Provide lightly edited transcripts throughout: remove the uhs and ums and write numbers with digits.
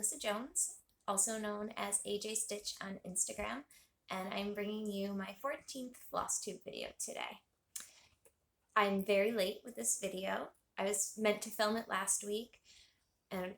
Alyssa Jones, also known as AJ Stitch on Instagram, and I'm bringing you my 14th Flosstube video today. I'm very late with this video. I was meant to film it last week,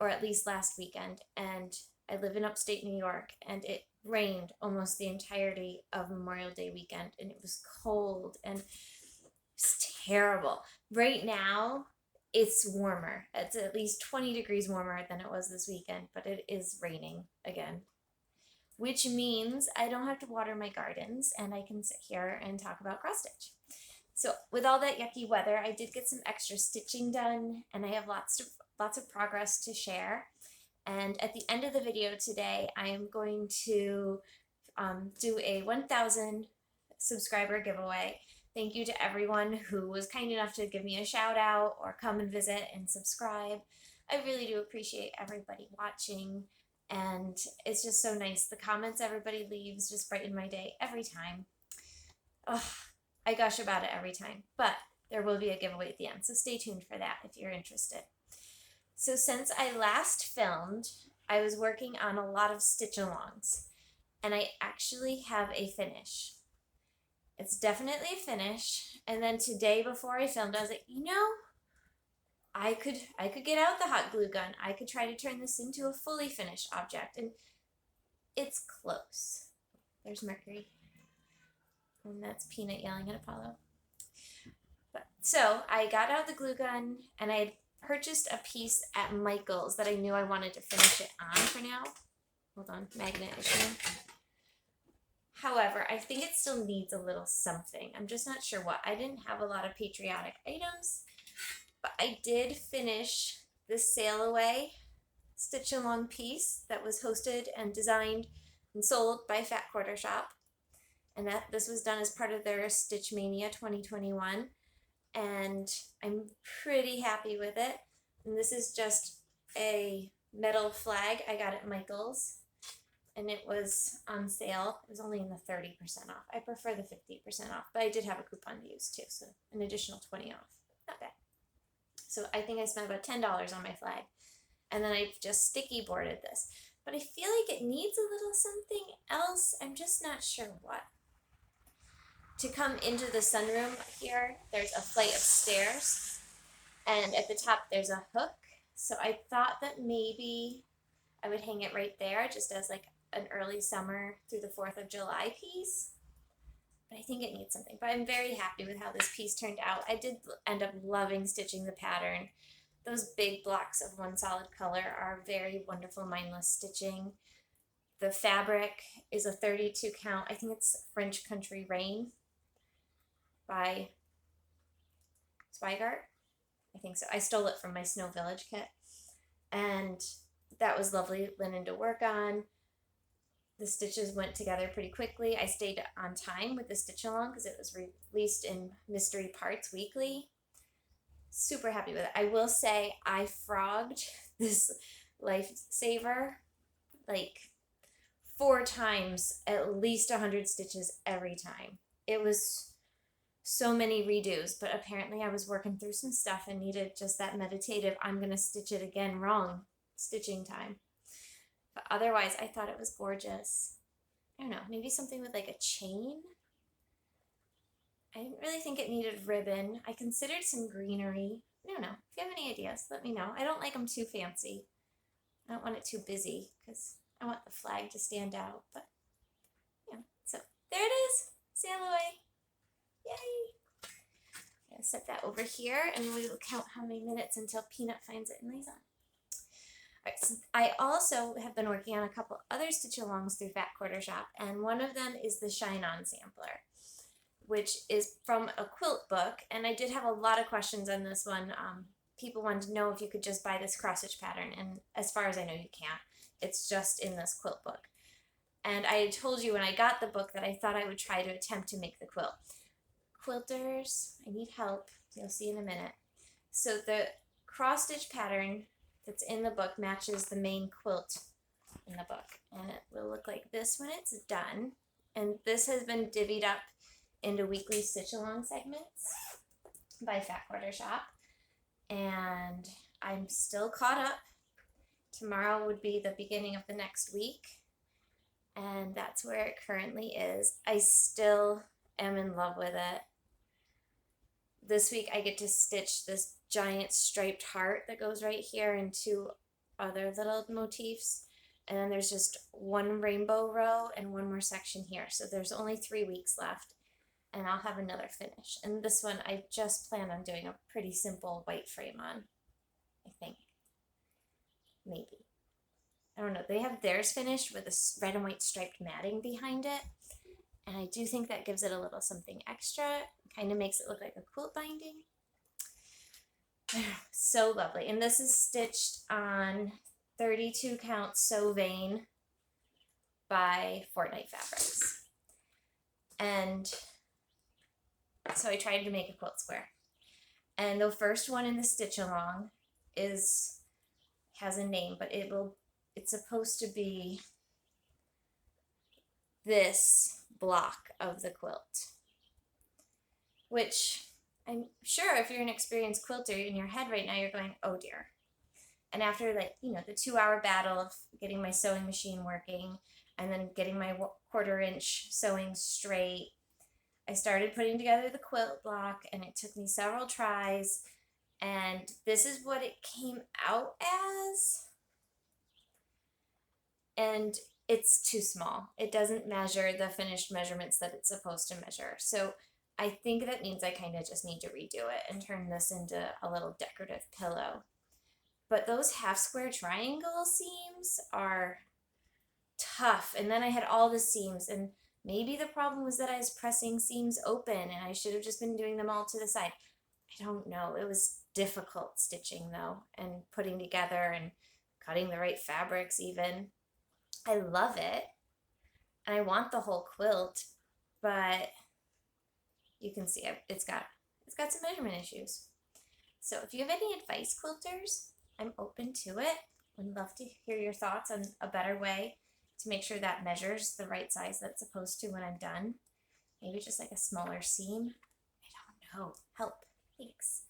or at least last weekend, and I live in upstate New York, and it rained almost the entirety of Memorial Day weekend, and it was cold, and it's terrible. Right now, it's warmer. It's at least 20 degrees warmer than it was this weekend, but it is raining again, which means I don't have to water my gardens and I can sit here and talk about cross stitch. So with all that yucky weather, I did get some extra stitching done, and I have lots of progress to share. And at the end of the video today, I am going to do a 1,000 subscriber giveaway. Thank you to everyone who was kind enough to give me a shout out or come and visit and subscribe. I really do appreciate everybody watching, and it's just so nice. The comments everybody leaves just brighten my day every time. Ugh, I gush about it every time, but there will be a giveaway at the end, so stay tuned for that if you're interested. So since I last filmed, I was working on a lot of stitch-alongs, and I actually have a finish. It's definitely a finish. And then today before I filmed, I was like, I could get out the hot glue gun. I could try to turn this into a fully finished object, and it's close. There's Mercury. And that's Peanut yelling at Apollo. So I got out the glue gun, and I had purchased a piece at Michael's that I knew I wanted to finish it on for now. Hold on, magnet issue. However, I think it still needs a little something. I'm just not sure what. I didn't have a lot of patriotic items, but I did finish this Sail Away stitch along piece that was hosted and designed and sold by Fat Quarter Shop. And this was done as part of their Stitch Mania 2021. And I'm pretty happy with it. And this is just a metal flag I got at Michael's, and it was on sale. It was only in the 30% off. I prefer the 50% off, but I did have a coupon to use too, so an additional 20 off. Not bad. So I think I spent about $10 on my flag, and then I've just sticky boarded this. But I feel like it needs a little something else. I'm just not sure what. To come into the sunroom here, there's a flight of stairs, and at the top there's a hook. So I thought that maybe I would hang it right there just as like an early summer through the 4th of July piece. But I think it needs something. But I'm very happy with how this piece turned out. I did end up loving stitching the pattern. Those big blocks of one solid color are very wonderful mindless stitching. The fabric is a 32 count. I think it's French Country Rain by Zweigart. I think so. I stole it from my Snow Village kit. And that was lovely linen to work on. The stitches went together pretty quickly. I stayed on time with the stitch along because it was released in Mystery Parts Weekly. Super happy with it. I will say I frogged this Lifesaver like 4 times, at least 100 stitches every time. It was so many redos, but apparently I was working through some stuff and needed just that meditative, I'm going to stitch it again wrong stitching time. But otherwise, I thought it was gorgeous. I don't know, maybe something with like a chain? I didn't really think it needed ribbon. I considered some greenery. I don't know. If you have any ideas, let me know. I don't like them too fancy. I don't want it too busy because I want the flag to stand out. But, yeah. So, there it is. Sail away. Yay! I'm going to set that over here, and we will count how many minutes until Peanut finds it and lays on. All right, so I also have been working on a couple other stitch-alongs through Fat Quarter Shop, and one of them is the Shine On Sampler, which is from a quilt book, and I did have a lot of questions on this one. People wanted to know if you could just buy this cross-stitch pattern, and as far as I know, you can't. It's just in this quilt book. And I had told you when I got the book that I thought I would try to attempt to make the quilt. Quilters, I need help. You'll see in a minute. So the cross-stitch pattern that's in the book matches the main quilt in the book, and it will look like this when it's done. And this has been divvied up into weekly stitch-along segments by Fat Quarter Shop, and I'm still caught up Tomorrow would be the beginning of the next week, and that's where it currently is. I still am in love with it. This week I get to stitch this giant striped heart that goes right here and two other little motifs. And then there's just one rainbow row and one more section here. So there's only 3 weeks left and I'll have another finish. And this one I just plan on doing a pretty simple white frame on, I think. Maybe. I don't know. They have theirs finished with a red and white striped matting behind it. And I do think that gives it a little something extra. Kind of makes it look like a quilt binding. So lovely. And this is stitched on 32 count Sew Vein by Fortnite Fabrics. And so I tried to make a quilt square. And the first one in the stitch along has a name, but it's supposed to be this block of the quilt, which I'm sure if you're an experienced quilter in your head right now, you're going, oh dear. And after the 2-hour battle of getting my sewing machine working and then getting my 1/4 inch sewing straight, I started putting together the quilt block and it took me several tries. And this is what it came out as. And it's too small. It doesn't measure the finished measurements that it's supposed to measure. So I think that means I kind of just need to redo it and turn this into a little decorative pillow. But those half square triangle seams are tough. And then I had all the seams, and maybe the problem was that I was pressing seams open and I should have just been doing them all to the side. I don't know. It was difficult stitching though, and putting together and cutting the right fabrics even. I love it and I want the whole quilt, but you can see it's got some measurement issues. So if you have any advice, quilters, I'm open to it. Would love to hear your thoughts on a better way to make sure that measures the right size that's supposed to when I'm done. Maybe just like a smaller seam. I don't know. Help. Thanks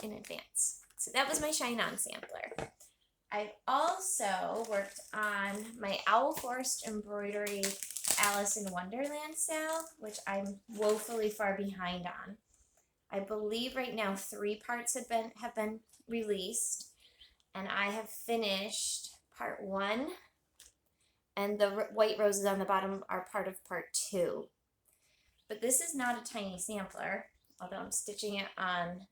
in advance. So that was my Shine On sampler. I've also worked on my Owl Forest Embroidery Alice in Wonderland style, which I'm woefully far behind on. I believe right now 3 parts have been released, and I have finished part 1, and the white roses on the bottom are part of part 2. But this is not a tiny sampler, although I'm stitching it on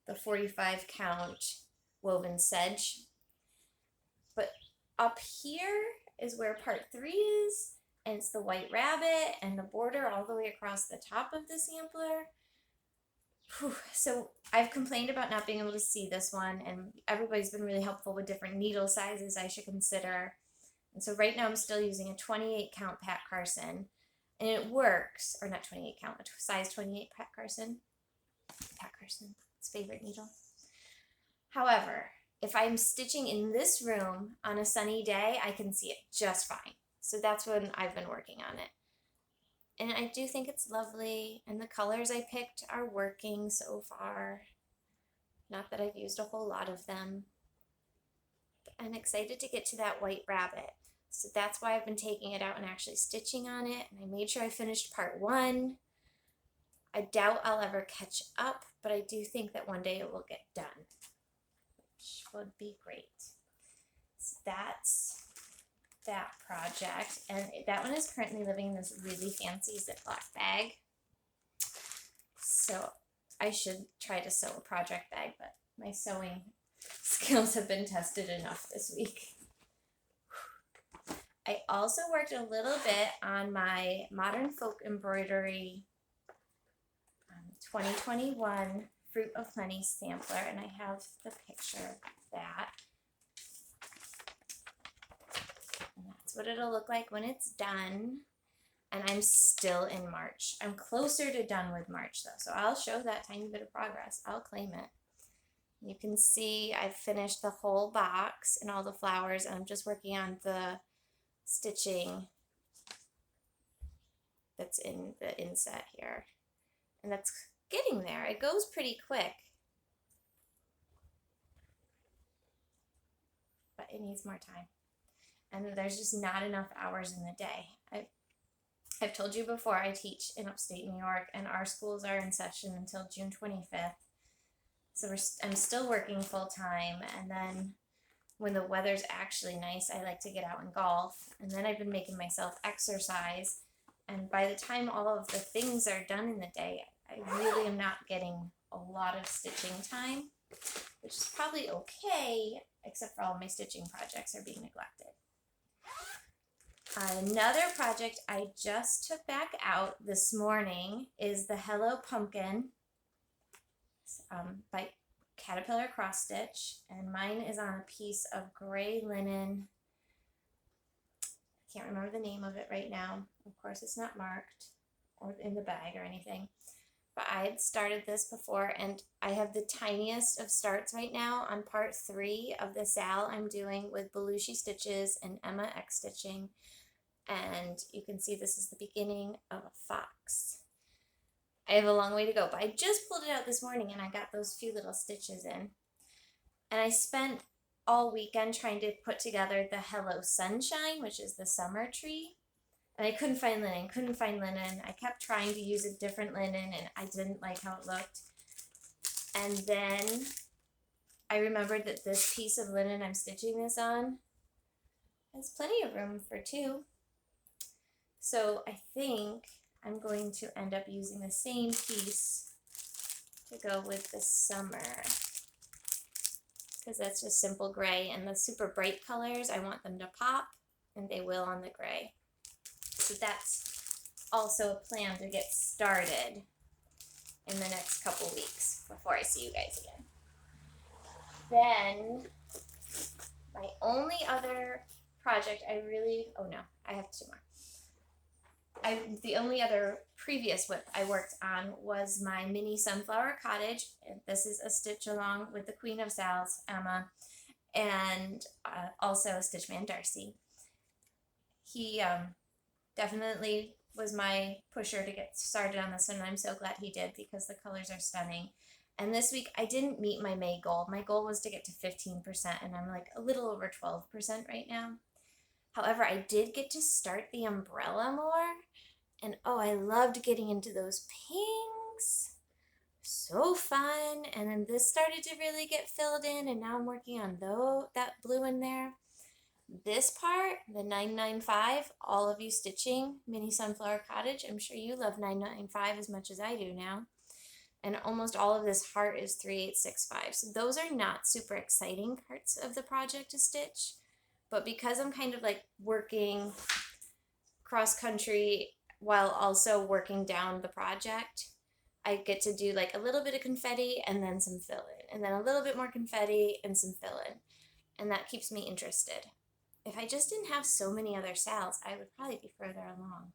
the 45 count woven sedge. But up here is where part 3 is, and it's the white rabbit and the border all the way across the top of the sampler. Whew. So I've complained about not being able to see this one, and everybody's been really helpful with different needle sizes I should consider. And so right now I'm still using a 28 count Pat Carson, and it works, or not 28 count, a size 28 Pat Carson, his favorite needle. However, if I'm stitching in this room on a sunny day, I can see it just fine. So that's when I've been working on it. And I do think it's lovely, and the colors I picked are working so far. Not that I've used a whole lot of them. But I'm excited to get to that white rabbit. So that's why I've been taking it out and actually stitching on it. And I made sure I finished part 1. I doubt I'll ever catch up, but I do think that one day it will get done, which would be great. So that's that project, and that one is currently living in this really fancy Ziploc bag. So I should try to sew a project bag, but my sewing skills have been tested enough this week. I also worked a little bit on my Modern Folk Embroidery 2021 Fruit of Plenty sampler, and I have the picture of that. And that's what it'll look like when it's done. And I'm still in March. I'm closer to done with March though, so I'll show that tiny bit of progress. I'll claim it. You can see I've finished the whole box and all the flowers, and I'm just working on the stitching that's in the inset here. And that's getting there. It goes pretty quick. But it needs more time. And there's just not enough hours in the day. I've told you before, I teach in upstate New York, and our schools are in session until June 25th. So I'm still working full time, and then when the weather's actually nice, I like to get out and golf. And then I've been making myself exercise. And by the time all of the things are done in the day, I really am not getting a lot of stitching time, which is probably okay, except for all my stitching projects are being neglected. Another project I just took back out this morning is the Hello Pumpkin by Caterpillar Cross Stitch, and mine is on a piece of gray linen. I can't remember the name of it right now. Of course, it's not marked or in the bag or anything, but I had started this before, and I have the tiniest of starts right now on part 3 of the SAL I'm doing with Belushi Stitches and Emma X Stitching, and you can see this is the beginning of a fox. I have a long way to go, but I just pulled it out this morning and I got those few little stitches in. And I spent all weekend trying to put together the Hello Sunshine, which is the summer tree. And I couldn't find linen, I kept trying to use a different linen and I didn't like how it looked. And then I remembered that this piece of linen I'm stitching this on has plenty of room for 2. So I think I'm going to end up using the same piece to go with the summer, because that's just simple gray, and the super bright colors, I want them to pop, and they will on the gray. So that's also a plan to get started in the next couple weeks before I see you guys again. Then my only other project I have 2 more. The only other previous whip I worked on was my mini sunflower cottage. This is a stitch along with the Queen of Sals, Emma, and also Stitchman Darcy. He definitely was my pusher to get started on this one, and I'm so glad he did because the colors are stunning. And this week I didn't meet my May goal. My goal was to get to 15%, and I'm like a little over 12% right now. However, I did get to start the umbrella more, and oh, I loved getting into those pinks. So fun. And then this started to really get filled in, and now I'm working on that blue in there. This part, the 995, all of you stitching Mini Sunflower Cottage, I'm sure you love 995 as much as I do now. And almost all of this heart is 3865. So those are not super exciting parts of the project to stitch. But because I'm kind of like working cross country while also working down the project, I get to do like a little bit of confetti and then some fill-in, and then a little bit more confetti and some fill-in. And that keeps me interested. If I just didn't have so many other sals, I would probably be further along.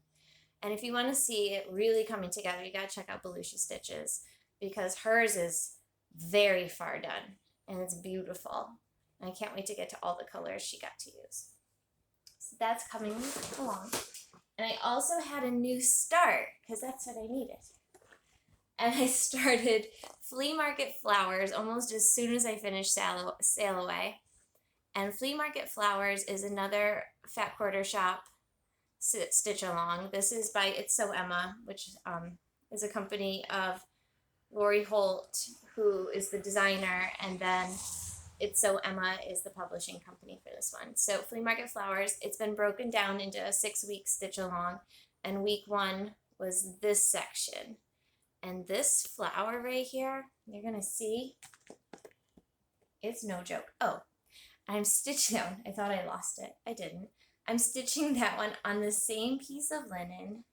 And if you want to see it really coming together, you got to check out Belushi Stitches, because hers is very far done and it's beautiful. And I can't wait to get to all the colors she got to use. So that's coming along. And I also had a new start, because that's what I needed. And I started Flea Market Flowers almost as soon as I finished Sail Away. And Flea Market Flowers is another Fat Quarter Shop stitch along. This is by It's So Emma, which is a company of Lori Holt, who is the designer, and then It's So Emma is the publishing company for this one. So Flea Market Flowers, it's been broken down into a 6-week stitch along, and week 1 was this section. And this flower right here, you're gonna see, it's no joke. Oh, I'm stitching that one. I thought I lost it. I didn't. I'm stitching that one on the same piece of linen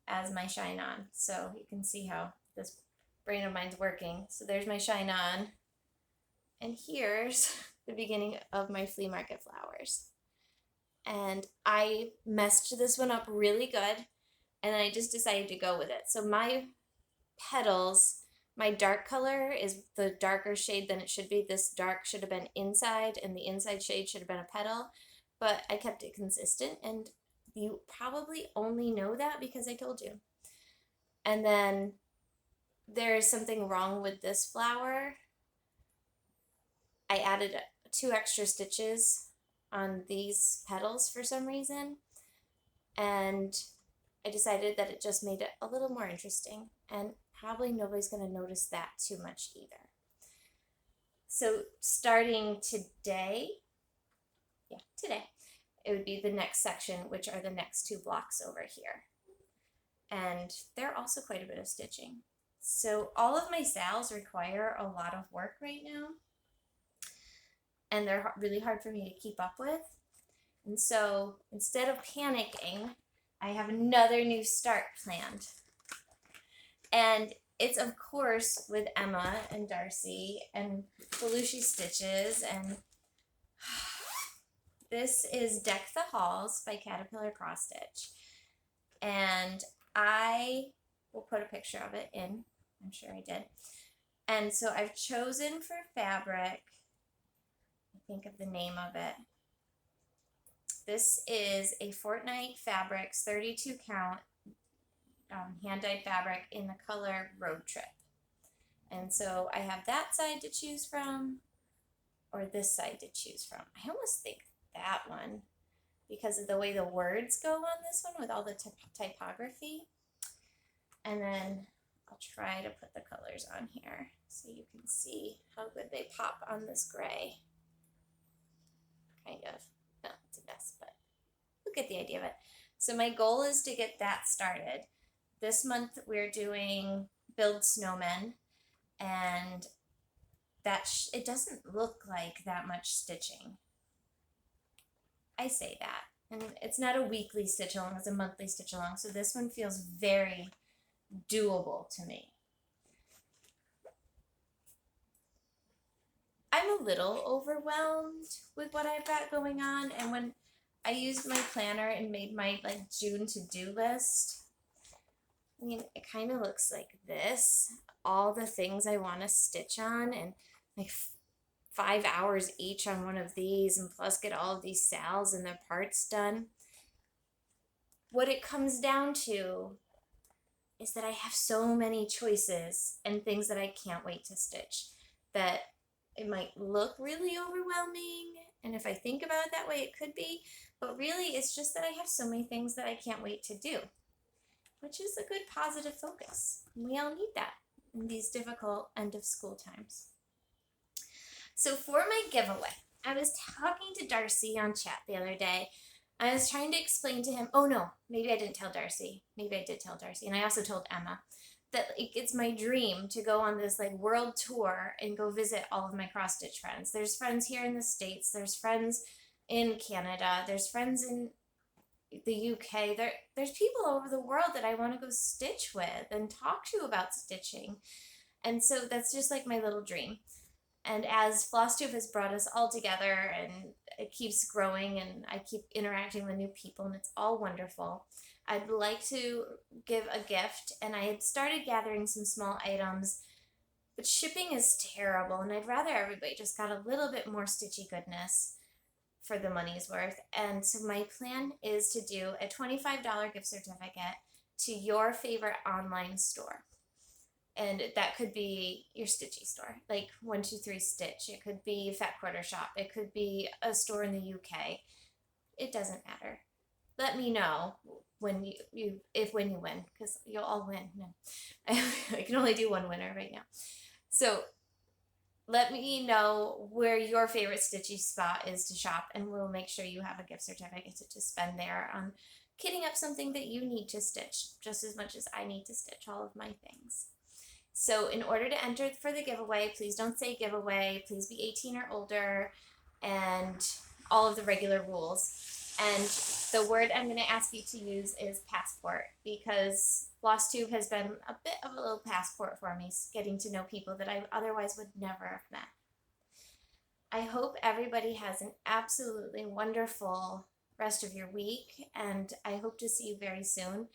as my Shine On. So you can see how this brain of mine's working. So there's my Shine On. And here's the beginning of my Flea Market Flowers. And I messed this one up really good, and then I just decided to go with it. So my petals, my dark color is the darker shade than it should be. This dark should have been inside, and the inside shade should have been a petal, but I kept it consistent, and you probably only know that because I told you. And then there's something wrong with this flower. I added 2 extra stitches on these petals for some reason, and I decided that it just made it a little more interesting, and probably nobody's going to notice that too much either. So starting today, it would be the next section, which are the next 2 blocks over here. And they're also quite a bit of stitching. So all of my sales require a lot of work right now, and they're really hard for me to keep up with. And so instead of panicking, I have another new start planned. And it's of course with Emma and Darcy and Belushi Stitches, and this is Deck the Halls by Caterpillar Cross Stitch. And I will put a picture of it in, I'm sure I did. And so I've chosen for fabric, I think of the name of it. This is a Fortnite Fabrics 32 count hand-dyed fabric in the color Road Trip. And so I have that side to choose from, or this side to choose from. I almost think that one, because of the way the words go on this one with all the typography. And then I'll try to put the colors on here so you can see how good they pop on this gray. Kind of. No, it's a mess, but you'll get the idea of it. So my goal is to get that started. This month we're doing Build Snowmen, and that it doesn't look like that much stitching. I say that, and it's not a weekly stitch along, it's a monthly stitch along, so this one feels very doable to me. I'm a little overwhelmed with what I've got going on, and when I used my planner and made my June to-do list, I mean, it kind of looks like this. All the things I want to stitch on, and like 5 hours each on one of these, and plus get all of these sales and their parts done. What it comes down to is that I have so many choices and things that I can't wait to stitch that it might look really overwhelming, and if I think about it that way, it could be, but really it's just that I have so many things that I can't wait to do, which is a good positive focus. We all need that in these difficult end of school times. So for my giveaway, I was talking to Darcy on chat the other day. I was trying to explain to him, oh no, maybe I didn't tell Darcy. Maybe I did tell Darcy. And I also told Emma that it's my dream to go on this world tour and go visit all of my cross stitch friends. There's friends here in the States. There's friends in Canada. There's friends in the UK. There's people all over the world that I want to go stitch with and talk to about stitching. And so that's just my little dream. And as Flosstube has brought us all together, and it keeps growing, and I keep interacting with new people, and it's all wonderful, I'd like to give a gift, and I had started gathering some small items, but shipping is terrible, and I'd rather everybody just got a little bit more stitchy goodness for the money's worth. And so my plan is to do a $25 gift certificate to your favorite online store. And that could be your stitchy store, like 123 Stitch. It could be Fat Quarter Shop. It could be a store in the UK. It doesn't matter. Let me know when you win, because you'll all win. No, I can only do one winner right now. So let me know where your favorite stitchy spot is to shop, and we'll make sure you have a gift certificate to spend there on kitting up something that you need to stitch just as much as I need to stitch all of my things. So in order to enter for the giveaway, please don't say giveaway, please be 18 or older, and all of the regular rules. And the word I'm going to ask you to use is passport, because Flosstube has been a bit of a little passport for me, getting to know people that I otherwise would never have met. I hope everybody has an absolutely wonderful rest of your week, and I hope to see you very soon.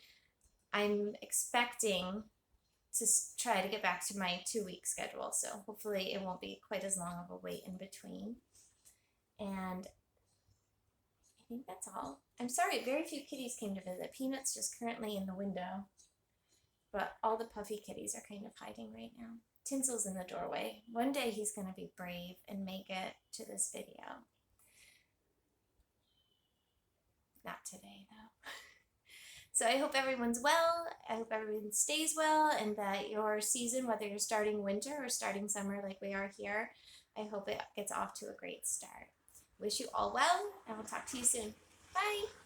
I'm expecting to try to get back to my 2-week schedule, so hopefully it won't be quite as long of a wait in between. And I think that's all. I'm sorry, very few kitties came to visit. Peanut's just currently in the window, but all the puffy kitties are kind of hiding right now. Tinsel's in the doorway. One day he's going to be brave and make it to this video. Not today, though. So I hope everyone's well. I hope everyone stays well, and that your season, whether you're starting winter or starting summer like we are here, I hope it gets off to a great start. Wish you all well, and we'll talk to you soon. Bye!